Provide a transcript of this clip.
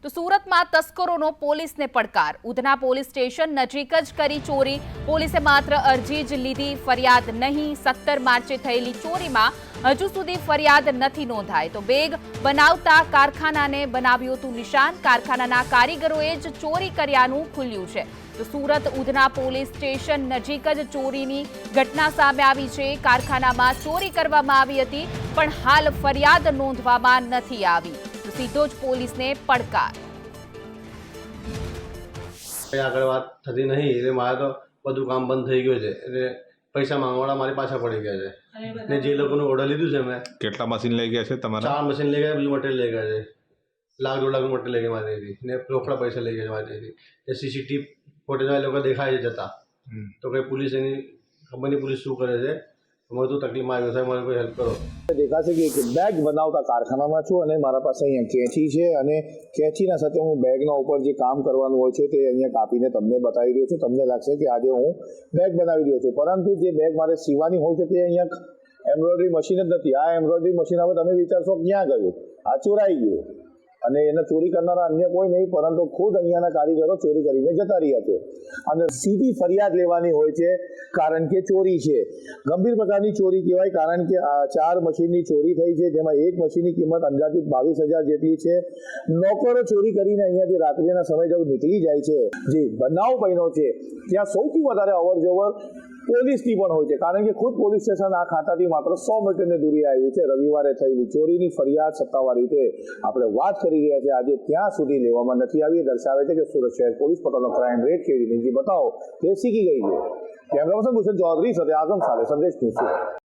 તો સુરતમાં તસ્કરોનો પોલીસને પડકાર। ઉધના પોલીસ સ્ટેશન નજીક જ કરી ચોરી। પોલીસે માત્ર અરજી જ લીધી, ફરિયાદ નહીં। 17 માર્ચે થયેલી ચોરીમાં હજુ સુધી ફરિયાદ નથી નોંધાઈ। તો બેગ બનાવતા કારખાનાને બનાવ્યું હતું નિશાન। કારખાનાના કારીગરોએ જ ચોરી કર્યાનું ખુલ્યું છે। તો સુરત ઉધના પોલીસ સ્ટેશન નજીક જ ચોરીની ઘટના સામે આવી છે। કારખાનામાં ચોરી કરવામાં આવી હતી, પણ હાલ ફરિયાદ નોંધવામાં નથી આવી। તો સીધો જ પોલીસને પડકાર। આગળ વાત થતી નહીં એટલે મારે તો બધું કામ બંધ થઈ ગયું છે એટલે પૈસા માંગવાળા મારી પાછા પડી ગયા છે ને જે લોકોનું ઓર્ડર લીધું છે મેં કેટલા મશીન લઈ ગયા છે તમારા? 4 મશીન લઈ ગયા, બિલ મટીરિયલ લઈ ગયા છે, લાખ 2 લાખનું મટીરિયલ લઈ ગયા મારીથી ને રોકડા પૈસા લઈ ગયા મારીથી। એ સીસીટીવી ફોટેજમાં એ લોકો દેખાય છે જતા, તો કંઈ પોલીસ એની ખબર નહીં પોલીસ શું કરે છે। મને તો તકલીફમાં આવ્યો સાહેબ, મને કોઈ હેલ્પ કરો। દેખાશે કે એક બેગ બનાવતા કારખાનામાં છું અને મારા પાસે અહીંયા કેંચી છે અને કેંચીના સાથે હું બેગના ઉપર જે કામ કરવાનું હોય છે તે અહીંયા કાપીને તમને બતાવી રહ્યો છું। તમને લાગશે કે આજે હું બેગ બનાવી રહ્યો છું, પરંતુ જે બેગ મારે સીવાની હોય છે તે અહીંયા એમ્બ્રોઇડરી મશીન જ નથી। આ એમ્બ્રોઇડરી મશીન હવે તમે વિચારશો ક્યાં ગયું? આ ચોરાઈ ગયું અને એને ચોરી કરનારા અન્ય કોઈ નહીં પરંતુ ખુદ અહીંયાના કારીગરો ચોરી કરીને જતા રહ્યા છે અને સીધી ફરિયાદ લેવાની હોય છે કારણ કે ચોરી છે। ગંભીર પ્રકારની ચોરી કહેવાય કારણ કે આ 4 મશીનની ચોરી થઈ છે, જેમાં એક મશીનની કિંમત અંદાજિત 22,000 જેટલી છે। નોકરો ચોરી કરીને અહીંયાથી રાત્રિના સમય જવું નીકળી જાય છે। જે બનાવ બન્યો છે ત્યાં સૌથી વધારે અવર જવર પોલીસની પણ હોય છે કારણ કે ખુદ પોલીસ સ્ટેશન આ ખાતાથી માત્ર 100 મીટરની દૂરી આવ્યું છે। રવિવારે થયેલી ચોરીની ફરિયાદ સત્તાવાર રીતે આપણે વાત કરી રહ્યા છીએ, આજે ત્યાં સુધી લેવામાં નથી આવી। દર્શાવે છે કે સુરત શહેર પોલીસ પોતાનો ક્રાઇમ રેટ કેવી રીતે બતાવો તે શીખી ગઈ છે। કેમેરા પર્સન ભૂષણ ચૌધરી સાથે આઝમ સાલે, સંદેશ ન્યૂઝ।